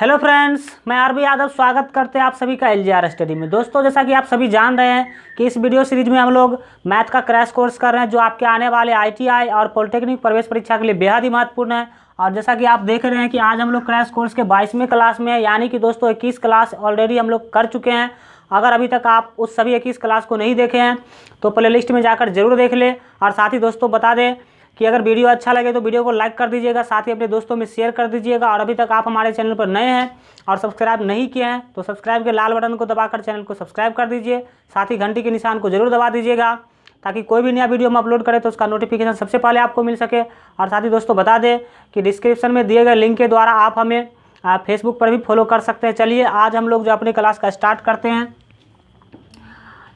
Hello friends, मैं RB Yadav स्वागत करते हैं आप सभी का एलजीआर स्टडी में। दोस्तों, जैसा कि आप सभी जान रहे हैं कि इस वीडियो सीरीज में हम लोग मैथ का क्रैश कोर्स कर रहे हैं जो आपके आने वाले आईटीआई और पॉलिटेक्निक प्रवेश परीक्षा के लिए बेहद ही महत्वपूर्ण है। और जैसा कि आप देख रहे हैं कि आज हम लोग क्रैश कोर्स के 22वें क्लास में है, यानी कि दोस्तों 21 क्लास ऑलरेडी हम लोग कर चुके हैं। अगर अभी तक आप उस सभी 21 क्लास को नहीं देखे हैं तो प्ले लिस्ट में जाकर जरूर देख लें। और साथ ही दोस्तों बता दें कि अगर वीडियो अच्छा लगे तो वीडियो को लाइक कर दीजिएगा, साथ ही अपने दोस्तों में शेयर कर दीजिएगा। और अभी तक आप हमारे चैनल पर नए हैं और सब्सक्राइब नहीं किए हैं तो सब्सक्राइब के लाल बटन को दबाकर चैनल को सब्सक्राइब कर दीजिए। साथ ही घंटी के निशान को जरूर दबा दीजिएगा ताकि कोई भी नया वीडियो हम अपलोड करें तो उसका नोटिफिकेशन सबसे पहले आपको मिल सके। और साथ ही दोस्तों बता दें कि डिस्क्रिप्शन में दिए गए लिंक के द्वारा आप हमें फेसबुक पर भी फॉलो कर सकते हैं। चलिए आज हम लोग जो अपनी क्लास का स्टार्ट करते हैं।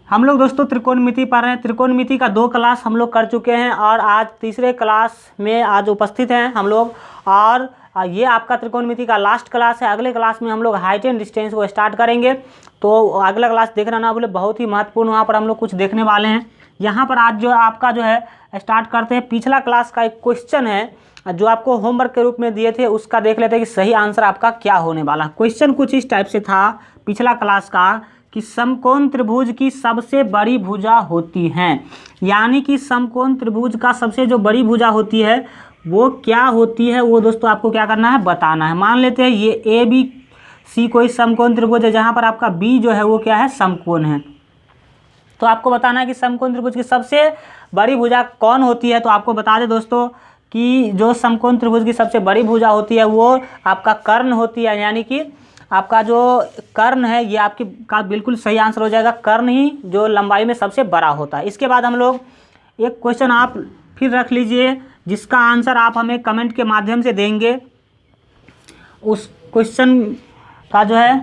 हम लोग दोस्तों त्रिकोणमिति पढ़ रहे हैं। त्रिकोणमिति का 2 क्लास हम लोग कर चुके हैं और आज तीसरे क्लास में आज उपस्थित हैं हम लोग। और ये आपका त्रिकोणमिति का लास्ट क्लास है। अगले क्लास में हम लोग हाइट एंड डिस्टेंस को स्टार्ट करेंगे, तो अगला क्लास देखना ना भूले, बहुत ही महत्वपूर्ण वहाँ पर हम लोग कुछ देखने वाले हैं। यहाँ पर आज जो आपका जो है स्टार्ट करते हैं। पिछला क्लास का एक क्वेश्चन है जो आपको होमवर्क के रूप में दिए थे, उसका देख लेते हैं कि सही आंसर आपका क्या होने वाला। क्वेश्चन कुछ इस टाइप से था पिछला क्लास का कि समकोण त्रिभुज की सबसे बड़ी भुजा होती है, यानी कि समकोण त्रिभुज का सबसे जो बड़ी भुजा होती है वो क्या होती है, वो दोस्तों आपको क्या करना है, बताना है। मान लेते हैं ये ए बी सी कोई समकोण त्रिभुज है जहाँ पर आपका बी जो है वो क्या है, समकोण है। तो आपको बताना है कि समकोण त्रिभुज की सबसे बड़ी भुजा कौन होती है। तो आपको बता दें दोस्तों कि जो समकोण त्रिभुज की सबसे बड़ी भुजा होती है वो आपका कर्ण होती है, यानी कि आपका जो कर्ण है ये आपकी का बिल्कुल सही आंसर हो जाएगा। कर्ण ही जो लंबाई में सबसे बड़ा होता है। इसके बाद हम लोग एक क्वेश्चन आप फिर रख लीजिए जिसका आंसर आप हमें कमेंट के माध्यम से देंगे। उस क्वेश्चन का जो है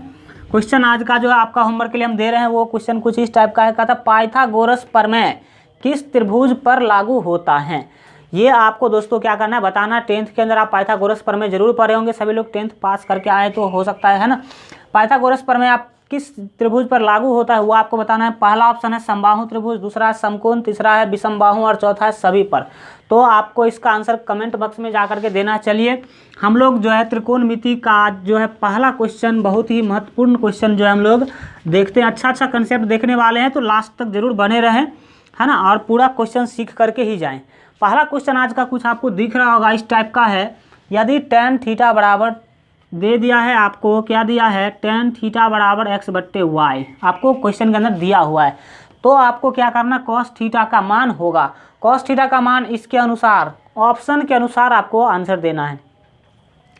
क्वेश्चन आज का जो है आपका होमवर्क के लिए हम दे रहे हैं वो क्वेश्चन कुछ इस टाइप का है। कहता पाइथागोरस प्रमेय किस त्रिभुज पर लागू होता है। ये आपको दोस्तों क्या करना है, बताना। 10th के अंदर आप पाइथागोरस प्रमेय जरूर पढ़े होंगे, सभी लोग 10th पास करके आए तो हो सकता है ना। पाइथागोरस प्रमेय आप किस त्रिभुज पर लागू होता है वो आपको बताना है। पहला ऑप्शन है समबाहु त्रिभुज, दूसरा है समकोण, तीसरा है विषमबाहु और चौथा है सभी पर। तो आपको इसका आंसर कमेंट बॉक्स में जा करके देना। चलिए हम लोग जो है त्रिकोणमिति का जो है पहला क्वेश्चन, बहुत ही महत्वपूर्ण क्वेश्चन जो है हम लोग देखते हैं। अच्छा कंसेप्ट देखने वाले हैं तो लास्ट तक जरूर बने रहें, है ना, और पूरा क्वेश्चन सीख करके ही जाएँ। पहला क्वेश्चन आज का कुछ आपको दिख रहा होगा इस टाइप का है। यदि tan थीटा बराबर दे दिया है, आपको क्या दिया है, tan थीटा बराबर x/y आपको क्वेश्चन के अंदर दिया हुआ है, तो आपको क्या करना, cos थीटा का मान होगा। cos थीटा का मान इसके अनुसार ऑप्शन के अनुसार आपको आंसर देना है।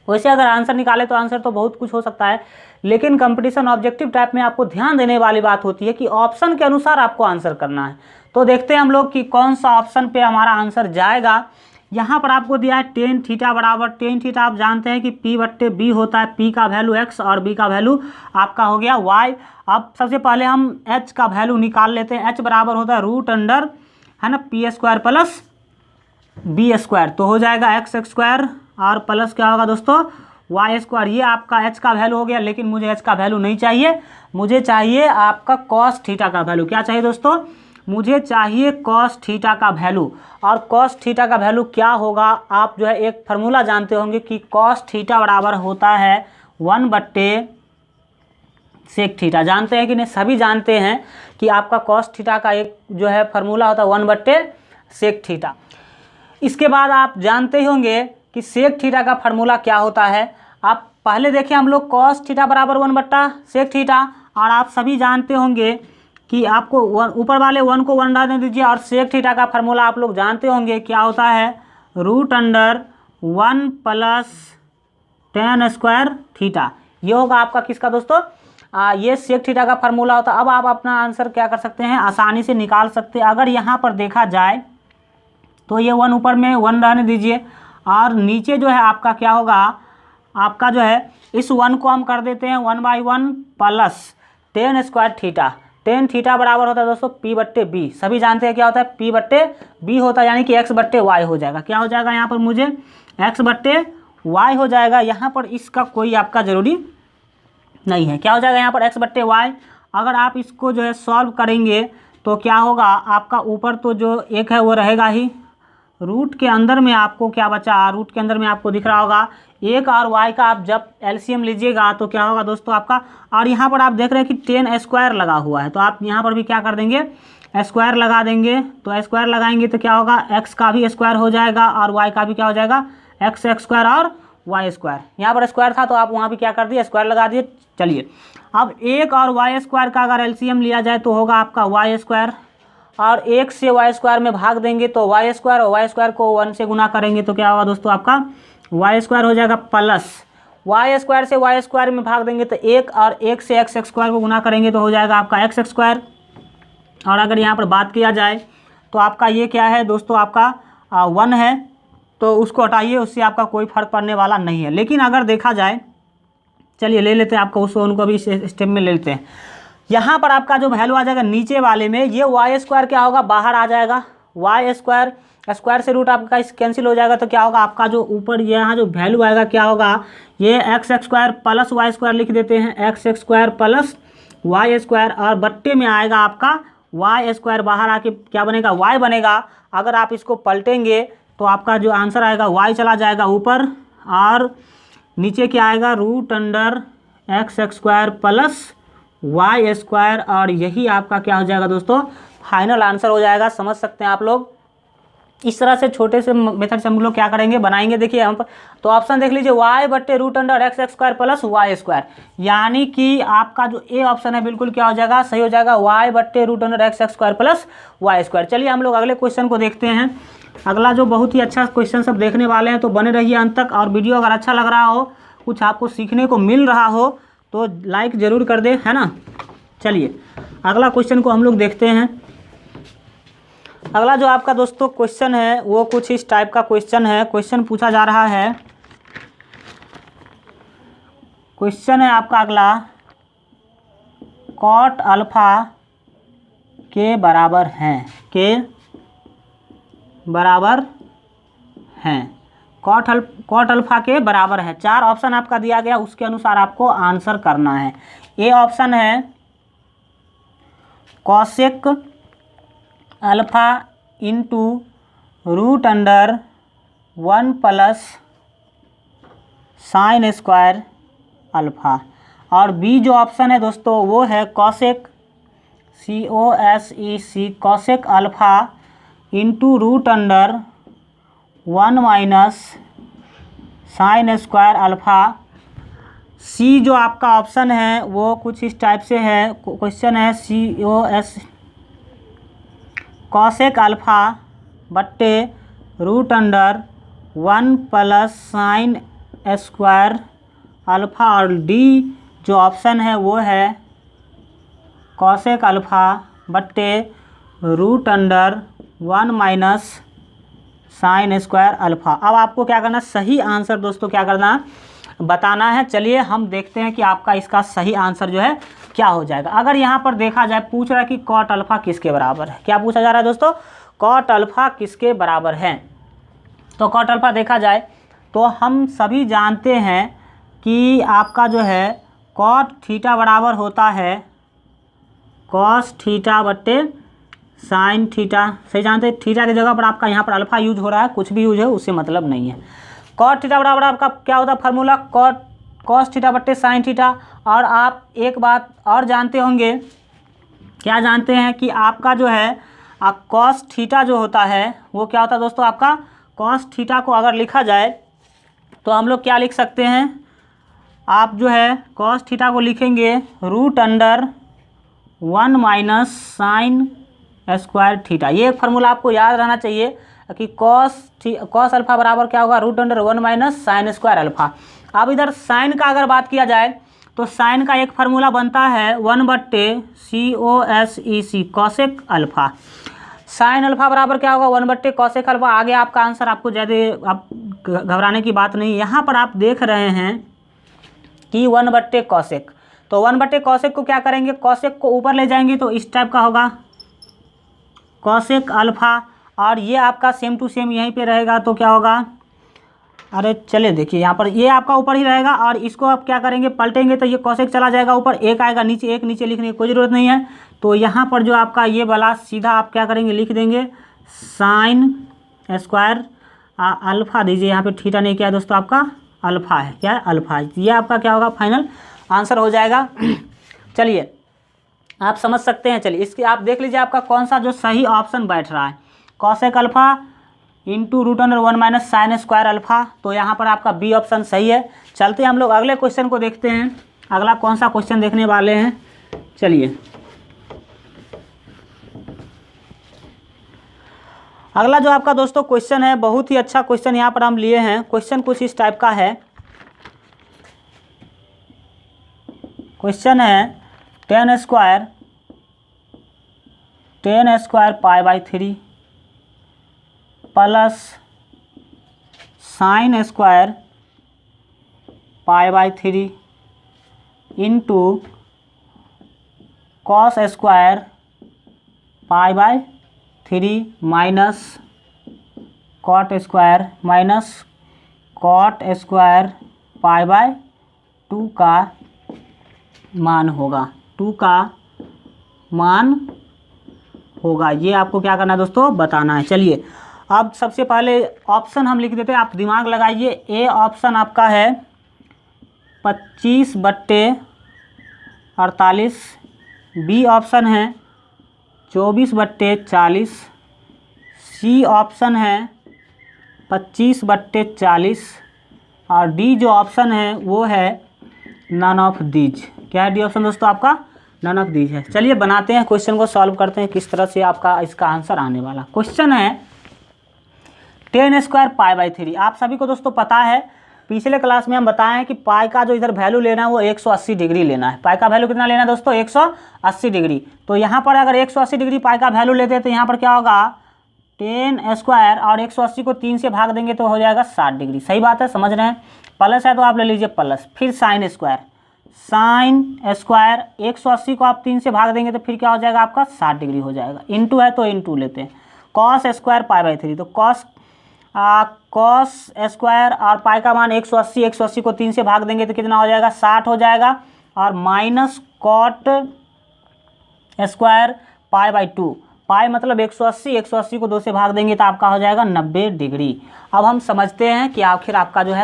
वैसे अगर आंसर निकाले तो आंसर तो बहुत कुछ हो सकता है, लेकिन कंपटीशन ऑब्जेक्टिव टाइप में आपको ध्यान देने वाली बात होती है कि ऑप्शन के अनुसार आपको आंसर करना है। तो देखते हैं हम लोग कि कौन सा ऑप्शन पे हमारा आंसर जाएगा। यहाँ पर आपको दिया है tan थीटा बराबर, tan थीटा आप जानते हैं कि p/b होता है। p का वैल्यू x और b का वैल्यू आपका हो गया y। अब सबसे पहले हम h का वैल्यू निकाल लेते हैं। h बराबर होता है √अंडर, है ना, p² प्लस b², तो हो जाएगा x² और प्लस क्या होगा दोस्तों, y²। ये आपका h का वैल्यू हो गया, लेकिन मुझे h का वैल्यू नहीं चाहिए, मुझे चाहिए आपका cos थीटा का वैल्यू। क्या चाहिए दोस्तों, मुझे चाहिए cos थीटा का वैल्यू। और cos थीटा का वैल्यू क्या होगा, आप जो है एक फार्मूला जानते होंगे कि cos थीटा बराबर होता है 1/sec थीटा। जानते हैं कि नहीं, सभी जानते हैं कि आपका cos थीटा का एक जो है फार्मूला होता है 1/sec थीटा। इसके बाद आप जानते होंगे कि sec थीटा का फार्मूला क्या होता है। आप पहले देखें हम लोग cos थीटा बराबर 1/sec थीटा, और आप सभी जानते होंगे कि आपको ऊपर वाले 1 को 1 डालने दीजिए, और sec थीटा का फार्मूला आप लोग जानते होंगे क्या होता है, √1 प्लस tan² थीटा। ये होगा आपका किसका दोस्तों, ये sec थीटा का फार्मूला होता है। अब आप अपना आंसर क्या कर सकते हैं, आसानी से निकाल सकते हैं। अगर यहाँ पर देखा जाए तो ये 1 ऊपर में 1 रहने दीजिए, और नीचे जो है आपका क्या होगा, आपका जो है इस 1 को हम कर देते हैं 1/1 plus tan² theta. tan theta बराबर होता है दोस्तों p/b। सभी जानते हैं क्या होता है, p/b होता है, यानी कि x/y हो जाएगा। क्या हो जाएगा यहाँ पर, मुझे x/y हो जाएगा। यहाँ पर इसका कोई आपका ज़रूरी नहीं है। क्या हो जाएगा यहाँ पर, x/y। अगर आप इसको जो है सॉल्व करेंगे तो क्या होगा, आपका ऊपर तो जो एक है वो रहेगा ही, रूट के अंदर में आपको क्या बचा, रूट के अंदर में आपको दिख रहा होगा एक और वाई का आप जब एलसीएम लीजिएगा तो क्या होगा दोस्तों आपका, और यहाँ पर आप देख रहे हैं कि 10 स्क्वायर लगा हुआ है, तो आप यहाँ पर भी क्या कर देंगे, स्क्वायर लगा देंगे। तो स्क्वायर लगाएंगे तो क्या होगा, एक्स का भी स्क्वायर हो जाएगा और वाई का भी क्या हो जाएगा, एक्स स्क्वायर और वाई स्क्वायर। यहाँ पर स्क्वायर था तो आप वहाँ भी क्या कर दिए, स्क्वायर लगा दिए। चलिए अब एक और वाई स्क्वायर का अगर एलसीएम लिया जाए तो होगा आपका वाई स्क्वायर, और एक से वाई स्क्वायर में भाग देंगे तो वाई स्क्वायर, और वाई स्क्वायर को 1 से गुना करेंगे तो क्या होगा दोस्तों आपका वाई स्क्वायर हो जाएगा, प्लस वाई स्क्वायर से वाई स्क्वायर में भाग देंगे तो एक, और एक से एक्स स्क्वायर को गुना करेंगे तो हो जाएगा आपका एक्स स्क्वायर। और अगर यहाँ पर बात किया जाए तो आपका ये क्या है दोस्तों, आपका 1 है, तो उसको हटाइए, उससे आपका कोई फर्क पड़ने वाला नहीं है। लेकिन अगर देखा जाए, चलिए ले लेते हैं आपको उसको, उनको भी स्टेप में ले लेते हैं। यहाँ पर आपका जो वैल्यू आ जाएगा नीचे वाले में, ये वाई स्क्वायर क्या होगा, बाहर आ जाएगा, वाई स्क्वायर, स्क्वायर से रूट आपका कैंसिल हो जाएगा, तो क्या होगा आपका जो ऊपर यहाँ जो वैल्यू आएगा क्या होगा, ये X square plus Y square लिख देते हैं, X square plus Y square, और बट्टे में आएगा आपका वाई स्क्वायर, बाहर आके क्या बनेगा, वाई बनेगा। अगर आप इसको पलटेंगे तो आपका जो आंसर आएगा वाई चला जाएगा ऊपर, और नीचे क्या आएगा, root under X square plus Y square, और यही आपका क्या हो जाएगा दोस्तों, फाइनल आंसर हो जाएगा। समझ सकते हैं आप लोग। इस तरह से छोटे से मेथड से हम लोग क्या करेंगे, बनाएंगे। देखिए यहाँ पर तो ऑप्शन देख लीजिए, वाई बट्टे root under X square plus Y square, यानी कि आपका जो ए ऑप्शन है बिल्कुल क्या हो जाएगा, सही हो जाएगा, वाई बट्टे root under X square plus Y square. चलिए हम लोग अगले क्वेश्चन को देखते हैं। अगला जो बहुत ही अच्छा क्वेश्चन सब देखने वाले हैं, तो बने रहिए अंत तक। और वीडियो अगर अच्छा लग रहा हो, कुछ आपको सीखने को मिल रहा हो तो लाइक ज़रूर कर दे, है ना। चलिए अगला क्वेश्चन को हम लोग देखते हैं। अगला जो आपका दोस्तों क्वेश्चन है वो कुछ इस टाइप का क्वेश्चन है। क्वेश्चन पूछा जा रहा है, क्वेश्चन है आपका अगला, कॉट अल्फा के बराबर हैं, के बराबर हैं, कॉट अल्फा के बराबर है। 4 ऑप्शन आपका दिया गया, उसके अनुसार आपको आंसर करना है। ए ऑप्शन है cosec alpha into root under 1 plus sine square alpha, और बी जो ऑप्शन है दोस्तों वो है cosec, COSEC, cosec alpha into root under 1 minus sine square alpha. C जो आपका ऑप्शन है वो कुछ इस टाइप से है। क्वेश्चन है कॉसेक अल्फा बट्टे root under 1 plus sine square alpha, और डी जो ऑप्शन है वो है कॉसेक अल्फा बट्टे root under 1 minus sine square alpha. अब आपको क्या करना, सही आंसर दोस्तों क्या करना, बताना है। चलिए हम देखते हैं कि आपका इसका सही आंसर जो है क्या हो जाएगा। अगर यहाँ पर देखा जाए, पूछ रहा है कि कॉट अल्फा किसके बराबर है। क्या पूछा जा रहा है दोस्तों, कॉट अल्फा किसके बराबर है। तो कॉट अल्फा देखा जाए तो हम सभी जानते हैं कि आपका जो है कॉट थीटा बराबर होता है कॉस थीटा बट्टे साइन थीटा। सही जानते हैं, थीटा की जगह पर आपका यहाँ पर अल्फा यूज हो रहा है, कुछ भी यूज है उससे मतलब नहीं है। कॉट थीटा बराबर आपका क्या होता है फार्मूला, कॉस थीटा बट्टे साइन थीटा। और आप एक बात और जानते होंगे, क्या जानते हैं कि आपका जो है कॉस थीटा जो होता है वो क्या होता है दोस्तों, आपका कॉस थीटा को अगर लिखा जाए तो हम लोग क्या लिख सकते हैं, आप जो है कॉस थीटा को लिखेंगे root under 1 minus sine square theta. ये एक फार्मूला आपको याद रहना चाहिए कि कॉस अल्फा बराबर क्या होगा, root under 1 minus sine square alpha. अब इधर साइन का अगर बात किया जाए तो साइन का एक फार्मूला बनता है 1/COSEC, cosec alpha. Sine alpha बराबर क्या होगा, 1/कॉसेक अल्फा। आगे आपका आंसर, आपको ज़्यादा आप घबराने की बात नहीं। यहाँ पर आप देख रहे हैं कि 1/कॉसेक, तो 1/कॉसेक को क्या करेंगे, कॉसेक को ऊपर ले जाएंगे तो इस टाइप का होगा कॉसेक अल्फा, और ये आपका सेम टू सेम यहीं पे रहेगा तो क्या होगा, अरे चले देखिए यहाँ पर ये आपका ऊपर ही रहेगा, और इसको आप क्या करेंगे, पलटेंगे तो ये कॉसेक चला जाएगा ऊपर, एक आएगा नीचे, एक नीचे लिखने की कोई ज़रूरत नहीं है। तो यहाँ पर जो आपका ये वाला सीधा आप क्या करेंगे, लिख देंगे साइन स्क्वायर अल्फा दीजिए, यहाँ पे थीटा नहीं किया दोस्तों, आपका अल्फ़ा है। क्या है? अल्फ़ा है। ये आपका क्या होगा? फाइनल आंसर हो जाएगा। चलिए आप समझ सकते हैं। चलिए इसके आप देख लीजिए आपका कौन सा जो सही ऑप्शन बैठ रहा है। Cosec alpha into √1 minus sine square alpha, तो यहाँ पर आपका बी ऑप्शन सही है। चलते हैं हम लोग अगले क्वेश्चन को देखते हैं। अगला कौन सा क्वेश्चन देखने वाले हैं? चलिए अगला जो आपका दोस्तों क्वेश्चन है, बहुत ही अच्छा क्वेश्चन यहाँ पर हम लिए हैं। क्वेश्चन कुछ इस टाइप का है। क्वेश्चन है 10 square π/3 plus sine square π/3 into cos square π/3 minus cot square π/2 का मान होगा। 2 का मान होगा। ये आपको क्या करना है दोस्तों? बताना है। चलिए अब सबसे पहले ऑप्शन हम लिख देते हैं, आप दिमाग लगाइए। ए ऑप्शन आपका है 25/48, बी ऑप्शन है 24/40, सी ऑप्शन है 25/40 और डी जो ऑप्शन है वो है नन ऑफ दीज। क्या है डी ऑप्शन दोस्तों? आपका नन ऑफ दीज है। चलिए बनाते हैं क्वेश्चन को, सॉल्व करते हैं किस तरह से आपका इसका आंसर आने वाला। क्वेश्चन है 10 स्क्वायर π/3। आप सभी को दोस्तों पता है, पिछले क्लास में हम बताए हैं कि पाई का जो इधर वैल्यू लेना है वो 180 डिग्री लेना है। पाई का वैल्यू कितना लेना है दोस्तों? 180 डिग्री। तो यहाँ पर अगर 180 डिग्री पाई का वैल्यू लेते हैं तो यहाँ पर क्या होगा? 10 स्क्वायर और 180 को 3 से भाग देंगे तो हो जाएगा 60 डिग्री। सही बात है, समझ रहे हैं? प्लस है तो आप ले लीजिए प्लस, फिर साइन स्क्वायर 180 को आप 3 से भाग देंगे तो फिर क्या हो जाएगा? आपका 60 डिग्री हो जाएगा। इंटू है तो इंटू लेते हैं। कॉस स्क्वायर π/3, तो कॉस स्क्वायर और पाई का मान 180 को 3 से भाग देंगे तो कितना हो जाएगा? 60 हो जाएगा। और माइनस कॉट स्क्वायर π/2, पाई मतलब 180 को 2 से भाग देंगे तो आपका हो जाएगा 90 डिग्री। अब हम समझते हैं कि आखिर आपका जो है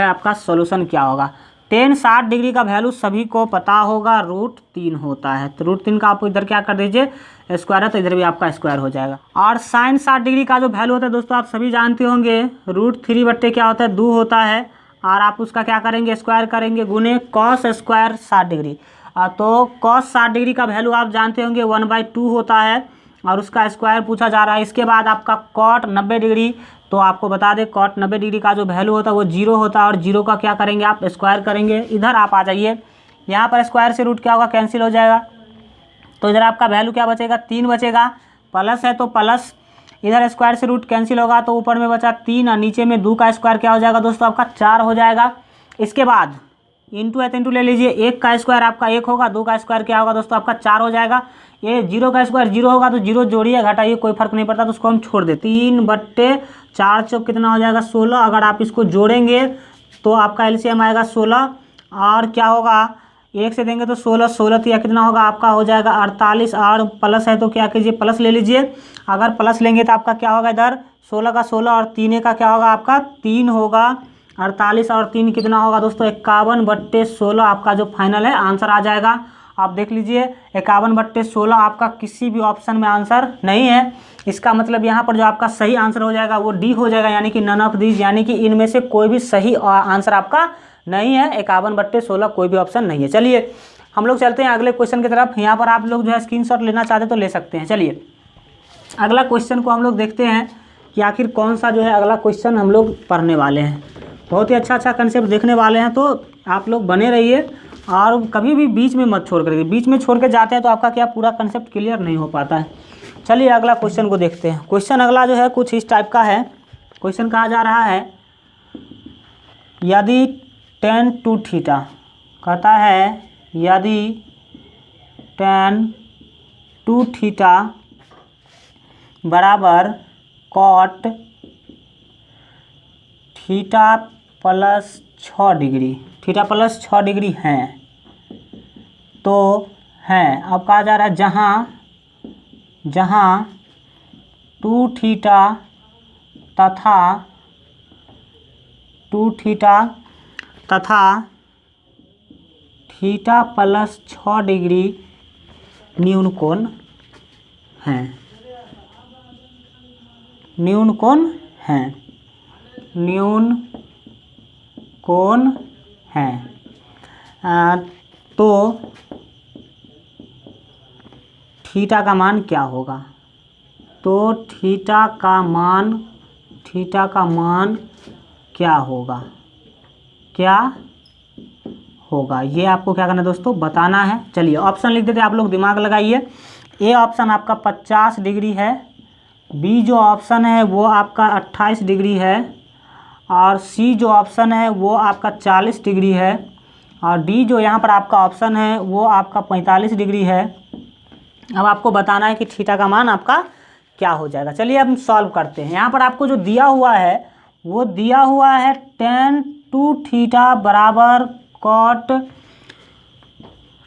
आपका सॉल्यूशन क्या होगा। 10 60 डिग्री का वैल्यू सभी को पता होगा, √3 होता है। तो √3 का आप इधर क्या कर दीजिए? स्क्वायर है तो इधर भी आपका स्क्वायर हो जाएगा। और साइन 60 डिग्री का जो वैल्यू होता है दोस्तों आप सभी जानते होंगे, √3 क्या होता है? 2 होता है। और आप उसका क्या करेंगे? स्क्वायर करेंगे गुने कॉस स्क्वायर 60 डिग्री। तो कॉस 60 डिग्री का वैल्यू आप जानते होंगे 1/2 होता है और उसका स्क्वायर पूछा जा रहा है। इसके बाद आपका कॉट 90 डिग्री, तो आपको बता दें कॉट 90 डिग्री का जो वैल्यू होता है वो 0 होता है और 0 का क्या करेंगे? आप स्क्वायर करेंगे। इधर आप आ जाइए, यहाँ पर स्क्वायर से रूट क्या होगा? कैंसिल हो जाएगा। तो इधर आपका वैल्यू क्या बचेगा? 3 बचेगा। प्लस है तो प्लस, इधर स्क्वायर से रूट कैंसिल होगा तो ऊपर में बचा 3 और नीचे में 2 का स्क्वायर क्या हो जाएगा दोस्तों? आपका 4 हो जाएगा। इसके बाद इंटू है तो इंटू ले लीजिए, 1 का स्क्वायर आपका 1 होगा, 2 का स्क्वायर क्या होगा दोस्तों? आपका 4 हो जाएगा। ये 0 का स्क्वायर 0 होगा तो 0 जोड़िए घटाइए, कोई फर्क नहीं पड़ता, तो उसको हम छोड़ दें। 3/4 चौक कितना हो जाएगा? 16। अगर आप इसको जोड़ेंगे तो आपका एलसीएम आएगा 16 और क्या होगा? 1 से देंगे तो 16 तो यह कितना होगा? आपका हो जाएगा 48 और प्लस है तो क्या कीजिए? प्लस ले लीजिए। अगर प्लस लेंगे तो आपका क्या होगा? इधर 16 का 16 और 3 का क्या होगा? आपका 3 होगा। 48 और 3 कितना होगा दोस्तों? 51/16 आपका जो फाइनल है आंसर आ जाएगा। आप देख लीजिए 51/16 आपका किसी भी ऑप्शन में आंसर नहीं है। इसका मतलब यहाँ पर जो आपका सही आंसर हो जाएगा वो डी हो जाएगा, यानी कि नन ऑफ दीज, यानी कि इनमें से कोई भी सही आंसर आपका नहीं है। 51/16 कोई भी ऑप्शन नहीं है। चलिए हम लोग चलते हैं अगले क्वेश्चन की तरफ। यहाँ पर आप लोग जो है स्क्रीनशॉट लेना चाहते तो ले सकते हैं। चलिए अगला क्वेश्चन को हम लोग देखते हैं कि आखिर कौन सा जो है अगला क्वेश्चन हम लोग पढ़ने वाले हैं। बहुत ही अच्छा कंसेप्ट देखने वाले हैं, तो आप लोग बने रहिए और कभी भी बीच में मत छोड़ करके, बीच में छोड़ के जाते हैं तो आपका क्या पूरा कंसेप्ट क्लियर नहीं हो पाता है। चलिए अगला क्वेश्चन को देखते हैं। क्वेश्चन अगला जो है कुछ इस टाइप का है। क्वेश्चन कहा जा रहा है यदि tan 2θ, कहता है यदि tan 2θ बराबर cot theta plus 6 degree, theta plus 6 degree हैं, तो हैं। अब कहा जा रहा है जहाँ 2θ तथा 2 थीटा तथा थीटा प्लस 6 डिग्री न्यून कोण है, न्यून कोण है, न्यून कोण है। तो थीटा का मान क्या होगा? तो थीटा का मान क्या होगा, क्या होगा, ये आपको क्या करना है दोस्तों, बताना है। चलिए ऑप्शन लिख देते हैं, आप लोग दिमाग लगाइए। ए ऑप्शन आपका 50 डिग्री है, बी जो ऑप्शन है वो आपका 28 डिग्री है, और सी जो ऑप्शन है वो आपका 40 डिग्री है, और डी जो यहाँ पर आपका ऑप्शन है वो आपका 45 डिग्री है। अब आपको बताना है कि थीटा का मान आपका क्या हो जाएगा। चलिए अब हम सॉल्व करते हैं। यहाँ पर आपको जो दिया हुआ है वो दिया हुआ है tan 2 थीटा बराबर cot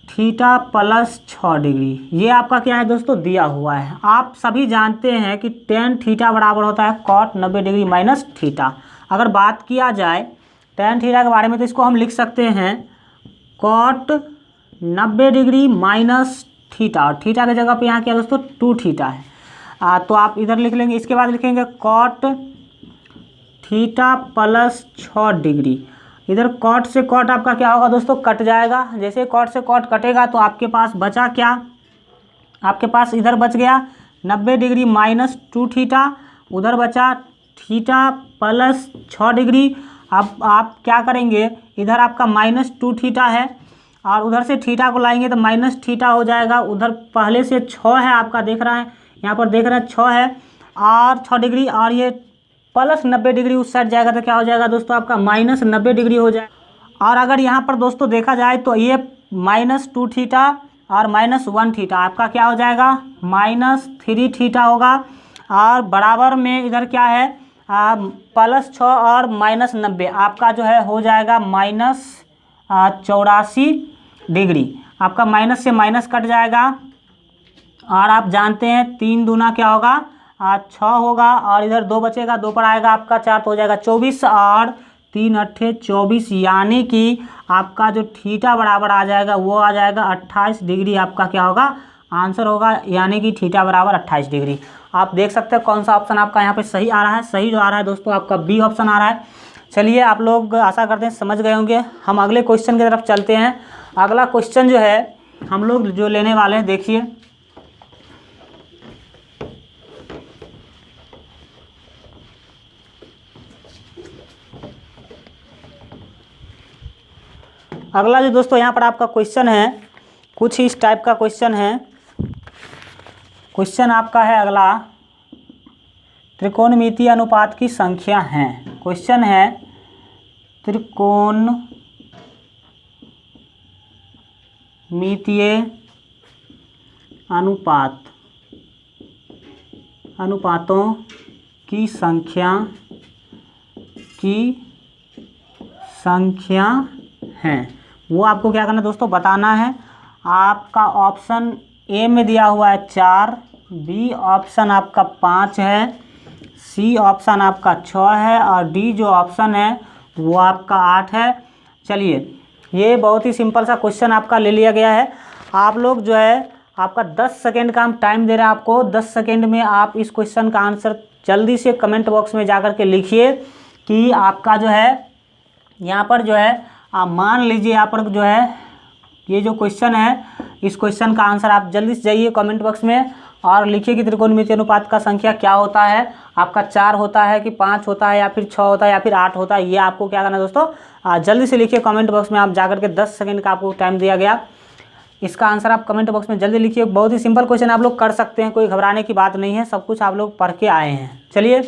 थीटा प्लस 6 डिग्री। ये आपका क्या है दोस्तों, दिया हुआ है। आप सभी जानते हैं कि tan थीटा बराबर होता है cot 90 डिग्री माइनस थीटा। अगर बात किया जाए tan थीटा के बारे में तो इसको हम लिख सकते हैं cot 90 डिग्री माइनस थीटा, और थीटा की जगह पे यहाँ क्या दोस्तों 2 थीटा है। तो आप इधर लिख लेंगे, इसके बाद लिखेंगे cot थीटा प्लस 6 डिग्री। इधर कॉट से कॉट आपका क्या होगा दोस्तों, कट जाएगा। जैसे कॉट से कॉट कटेगा तो आपके पास बचा क्या, आपके पास इधर बच गया 90 डिग्री माइनस 2 थीटा, उधर बचा थीटा प्लस 6 डिग्री। अब आप क्या करेंगे, इधर आपका माइनस 2 थीटा है और उधर से थीटा को लाएंगे तो माइनस थीटा हो जाएगा। उधर पहले से 6 है आपका, देख रहा है यहाँ पर, देख रहे हैं 6 है और 6 डिग्री, और ये प्लस 90 डिग्री उस साइड जाएगा तो क्या हो जाएगा दोस्तों, आपका माइनस 90 डिग्री हो जाएगा। और अगर यहाँ पर दोस्तों देखा जाए तो ये माइनस 2 थीटा और माइनस 1 थीटा आपका क्या हो जाएगा, माइनस 3 थीटा होगा। और बराबर में इधर क्या है, प्लस 6 और माइनस 90 आपका जो है हो जाएगा माइनस 84 डिग्री। आपका माइनस से माइनस कट जाएगा, और आप जानते हैं 3 दूना क्या होगा 6 होगा, और इधर 2 बचेगा, 2 पर आएगा आपका 4 तो हो जाएगा 24, और 3 अट्ठे 24, यानी कि आपका जो थीटा बराबर आ जाएगा वो आ जाएगा 28 डिग्री। आपका क्या होगा, आंसर होगा, यानी कि थीटा बराबर 28 डिग्री। आप देख सकते हैं कौन सा ऑप्शन आपका यहाँ पे सही आ रहा है। सही जो आ रहा है दोस्तों आपका बी ऑप्शन आ रहा है। चलिए आप लोग आशा करते हैं समझ गए होंगे। हम अगले क्वेश्चन की तरफ चलते हैं। अगला क्वेश्चन जो है हम लोग जो लेने वाले हैं, देखिए अगला जो दोस्तों यहाँ पर आपका क्वेश्चन है, कुछ इस टाइप का क्वेश्चन है। क्वेश्चन आपका है अगला, त्रिकोणमितीय अनुपात की संख्या है। क्वेश्चन है त्रिकोणमितीय अनुपातों की संख्या है। वो आपको क्या करना है दोस्तों, बताना है। आपका ऑप्शन ए में दिया हुआ है 4, बी ऑप्शन आपका 5 है, सी ऑप्शन आपका 6 है, और डी जो ऑप्शन है वो आपका 8 है। चलिए ये बहुत ही सिंपल सा क्वेश्चन आपका ले लिया गया है। आप लोग जो है आपका 10 सेकेंड का हम टाइम दे रहे हैं आपको। 10 सेकेंड में आप इस क्वेश्चन का आंसर जल्दी से कमेंट बॉक्स में जाकर के लिखिए कि आपका जो है यहाँ पर जो है आप मान लीजिए यहाँ पर जो है ये जो क्वेश्चन है, इस क्वेश्चन का आंसर आप जल्दी से जाइए कमेंट बॉक्स में और लिखिए कि त्रिकोणमितीय अनुपात का संख्या क्या होता है। आपका 4 होता है कि 5 होता है या फिर 6 होता है या फिर 8 होता है, ये आपको क्या करना है दोस्तों, जल्दी से लिखिए कमेंट बॉक्स में। आप जाकर के 10 सेकेंड का आपको टाइम दिया गया, इसका आंसर आप कमेंट बॉक्स में जल्दी लिखिए। बहुत ही सिंपल क्वेश्चन आप लोग कर सकते हैं, कोई घबराने की बात नहीं है, सब कुछ आप लोग पढ़ के आए हैं। चलिए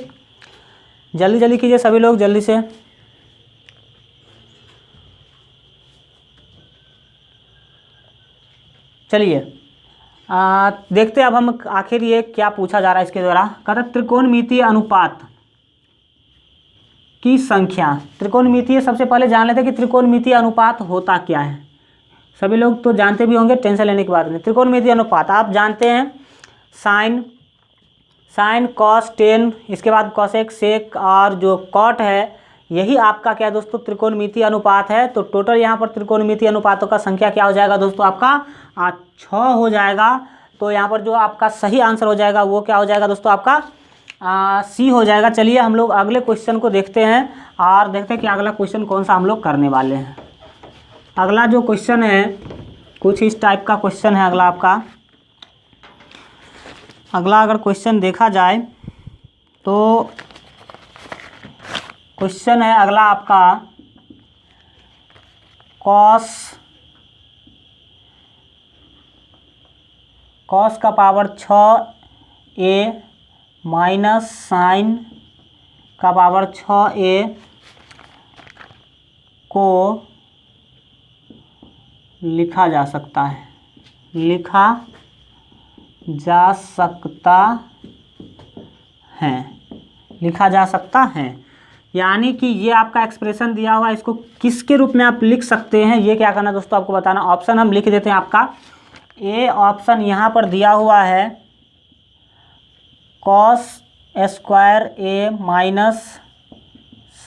जल्दी जल्दी कीजिए सभी लोग, जल्दी से। चलिए देखते हैं अब हम आखिर ये क्या पूछा जा रहा है इसके द्वारा। कहता है त्रिकोणमितीय अनुपात की संख्या। त्रिकोणमितीय, सबसे पहले जान लेते हैं कि त्रिकोणमितीय अनुपात होता क्या है। सभी लोग तो जानते भी होंगे, टेंशन लेने की बात नहीं। त्रिकोणमितीय अनुपात आप जानते हैं, साइन कॉस टेन, इसके बाद कॉसेक सेक, और जो कॉट है यही आपका क्या है दोस्तों, त्रिकोणमितीय अनुपात है। तो टोटल यहाँ पर त्रिकोणमितीय अनुपातों का संख्या क्या हो जाएगा दोस्तों, आपका 6 हो जाएगा। तो यहाँ पर जो आपका सही आंसर हो जाएगा वो क्या हो जाएगा दोस्तों, आपका सी हो जाएगा। चलिए हम लोग अगले क्वेश्चन को देखते हैं और देखते हैं कि अगला क्वेश्चन कौन सा हम लोग करने वाले हैं। अगला जो क्वेश्चन है कुछ इस टाइप का क्वेश्चन है। अगला अगर क्वेश्चन देखा जाए तो क्वेश्चन है अगला आपका कॉस का पावर 6a माइनस साइन का पावर 6a को लिखा जा सकता है। यानी कि ये आपका एक्सप्रेशन दिया हुआ है, इसको किसके रूप में आप लिख सकते हैं, ये क्या करना दोस्तों आपको बताना। ऑप्शन हम लिख देते हैं। आपका ए ऑप्शन यहाँ पर दिया हुआ है कॉस स्क्वायर ए माइनस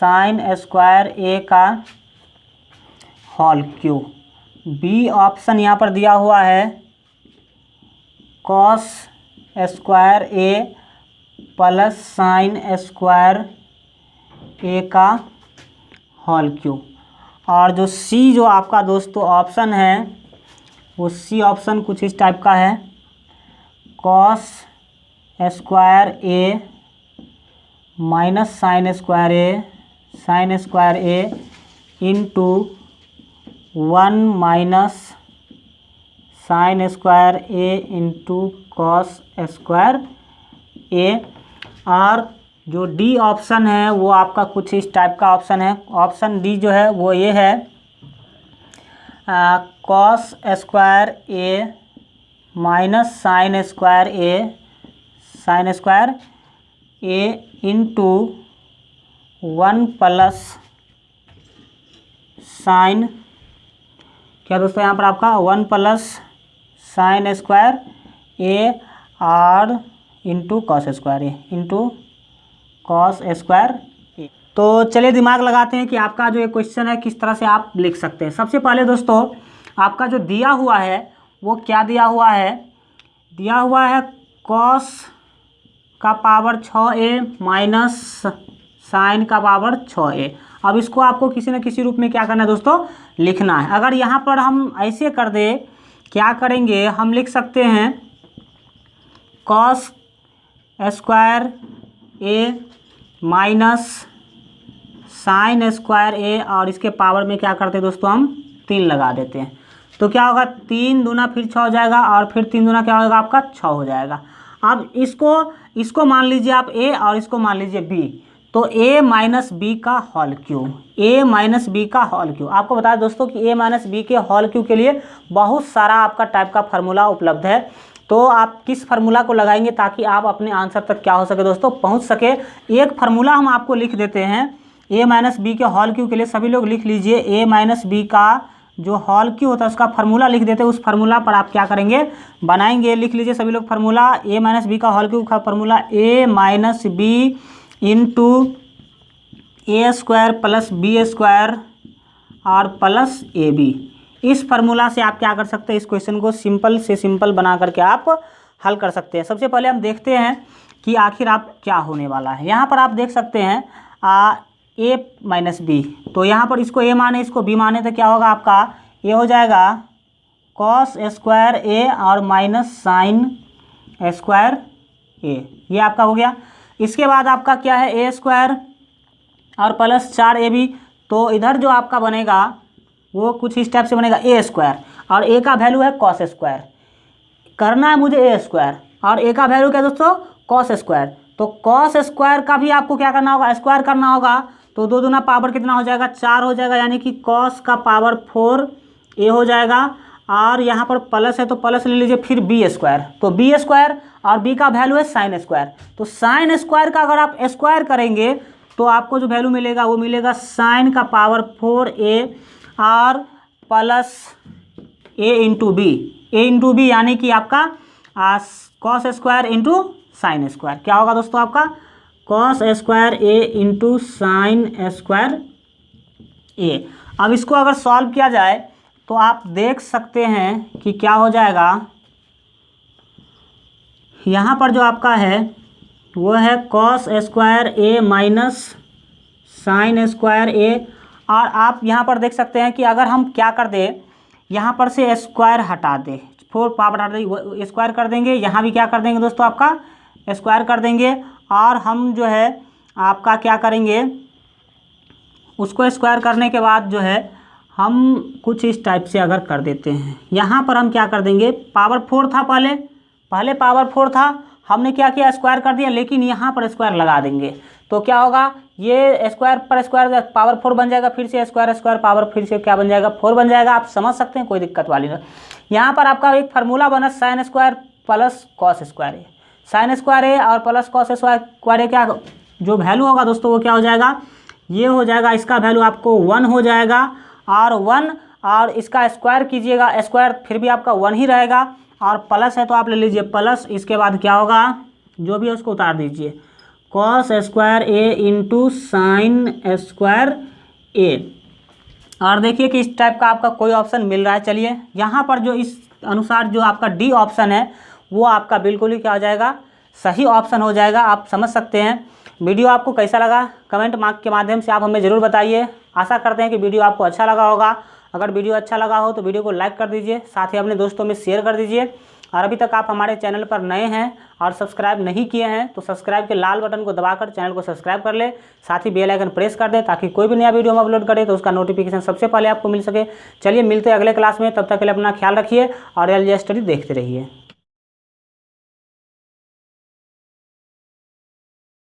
साइन स्क्वायर ए का होल क्यूब। बी ऑप्शन यहाँ पर दिया हुआ है कॉस स्क्वायर ए प्लस साइन स्क्वायर ए का होल क्यूब। और जो सी जो आपका दोस्तों ऑप्शन है वो सी ऑप्शन कुछ इस टाइप का है cos square A minus sine square A into 1 minus sine square A into cos square A. और जो डी ऑप्शन है वो आपका कुछ इस टाइप का ऑप्शन है। ऑप्शन डी जो है वो ये है कॉस स्क्वायर ए माइनस साइन स्क्वायर ए इंटू 1 प्लस साइन, क्या दोस्तों यहाँ पर आपका 1 प्लस साइन स्क्वायर ए और इंटू कॉस स्क्वायर ए। तो चलिए दिमाग लगाते हैं कि आपका जो ये क्वेश्चन है किस तरह से आप लिख सकते हैं। सबसे पहले दोस्तों आपका जो दिया हुआ है वो क्या दिया हुआ है कॉस का पावर 6a माइनस साइन का पावर 6a। अब इसको आपको किसी न किसी रूप में क्या करना है दोस्तों, लिखना है। अगर यहाँ पर हम ऐसे कर दे, क्या करेंगे, हम लिख सकते हैं cos square A minus sine square A और इसके पावर में क्या करते हैं दोस्तों, हम 3 लगा देते हैं। तो क्या होगा, 3 दूना फिर 6 हो जाएगा और फिर 3 दूना क्या होगा आपका 6 हो जाएगा। अब इसको मान लीजिए आप a और इसको मान लीजिए b। तो a माइनस बी का होल क्यूब, आपको बता दें दोस्तों कि a माइनस बी के होल क्यूब के लिए बहुत सारा आपका टाइप का फार्मूला उपलब्ध है। तो आप किस फार्मूला को लगाएंगे ताकि आप अपने आंसर तक क्या हो सके दोस्तों, पहुंच सके। एक फार्मूला हम आपको लिख देते हैं a माइनस बी के होल क्यूब के लिए। सभी लोग लिख लीजिए, a माइनस बी का जो होल क्यूब होता है उसका फार्मूला लिख देते हैं। उस फार्मूला पर आप क्या करेंगे, बनाएंगे। लिख लीजिए सभी लोग फार्मूला, a माइनस बी का होल क्यूब का formula a minus B into A square plus B square और प्लस ए बी। इस फार्मूला से आप क्या कर सकते हैं, इस क्वेश्चन को सिंपल से सिंपल बना करके आप हल कर सकते हैं। सबसे पहले हम देखते हैं कि आखिर आप क्या होने वाला है। यहाँ पर आप देख सकते हैं a माइनस बी, तो यहाँ पर इसको a माने इसको b माने तो क्या होगा आपका, ये हो जाएगा कॉस स्क्वायर a और माइनस साइन स्क्वायर a, ये आपका हो गया। इसके बाद आपका क्या है, a स्क्वायर और प्लस 4ab। तो इधर जो आपका बनेगा वो कुछ इस टाइप से बनेगा a स्क्वायर और a का वैल्यू है कॉस स्क्वायर। करना है मुझे a स्क्वायर और a का वैल्यू क्या दोस्तों, कॉस स्क्वायर। तो कॉस स्क्वायर का भी आपको क्या करना होगा, स्क्वायर करना होगा। तो 2 दूना पावर कितना हो जाएगा, 4 हो जाएगा, यानी कि कॉस का पावर 4a हो जाएगा। और यहाँ पर प्लस है तो प्लस ले लीजिए, फिर बी स्क्वायर। तो बी स्क्वायर और बी का वैल्यू है साइन स्क्वायर। तो साइन स्क्वायर का अगर आप स्क्वायर करेंगे तो आपको जो वैल्यू मिलेगा वो मिलेगा साइन का पावर 4a और प्लस a इंटू बी, यानी कि आपका cos square into sine square. क्या होगा दोस्तों आपका कॉस स्क्वायर ए इंटू साइन स्क्वायर ए। अब इसको अगर सॉल्व किया जाए तो आप देख सकते हैं कि क्या हो जाएगा। यहाँ पर जो आपका है वो है cos square A minus sine square A. और आप यहाँ पर देख सकते हैं कि अगर हम क्या कर दें, यहाँ पर से स्क्वायर हटा दें, 4 पावर हटा दें, स्क्वायर कर देंगे। यहाँ भी क्या कर देंगे दोस्तों, आपका स्क्वायर कर देंगे। और हम जो है आपका क्या करेंगे, उसको स्क्वायर करने के बाद जो है हम कुछ इस टाइप से अगर कर देते हैं, यहाँ पर हम क्या कर देंगे, पावर 4 था पहले पावर 4 था, हमने क्या किया, स्क्वायर कर दिया, लेकिन यहाँ पर स्क्वायर लगा देंगे तो क्या होगा, ये स्क्वायर पर स्क्वायर पावर 4 बन जाएगा, फिर से स्क्वायर पावर फिर से क्या बन जाएगा, 4 बन जाएगा। आप समझ सकते हैं, कोई दिक्कत वाली नहीं। यहाँ पर आपका एक फार्मूला बना sine square plus cos square A. Sine square A और प्लस कॉस स्क्वायर ए क्या जो वैल्यू होगा दोस्तों वो क्या हो जाएगा, ये हो जाएगा, इसका वैल्यू आपको 1 हो जाएगा। और 1 और इसका स्क्वायर कीजिएगा, स्क्वायर फिर भी आपका 1 ही रहेगा। और प्लस है तो आप ले लीजिए प्लस, इसके बाद क्या होगा, जो भी है उसको उतार दीजिए, cos square A into sine square A. और देखिए कि इस टाइप का आपका कोई ऑप्शन मिल रहा है। चलिए यहाँ पर जो इस अनुसार जो आपका डी ऑप्शन है वो आपका बिल्कुल ही क्या हो जाएगा, सही ऑप्शन हो जाएगा। आप समझ सकते हैं। वीडियो आपको कैसा लगा कमेंट मार्क के माध्यम से आप हमें ज़रूर बताइए। आशा करते हैं कि वीडियो आपको अच्छा लगा होगा। अगर वीडियो अच्छा लगा हो तो वीडियो को लाइक कर दीजिए, साथ ही अपने दोस्तों में शेयर कर दीजिए। और अभी तक आप हमारे चैनल पर नए हैं और सब्सक्राइब नहीं किए हैं तो सब्सक्राइब के लाल बटन को दबाकर चैनल को सब्सक्राइब कर ले, साथ ही बेल आइकन प्रेस कर दें ताकि कोई भी नया वीडियो हम अपलोड करें तो उसका नोटिफिकेशन सबसे पहले आपको मिल सके। चलिए मिलते हैं अगले क्लास में, तब तक के लिए अपना ख्याल रखिए और एलजी स्टडी देखते रहिए।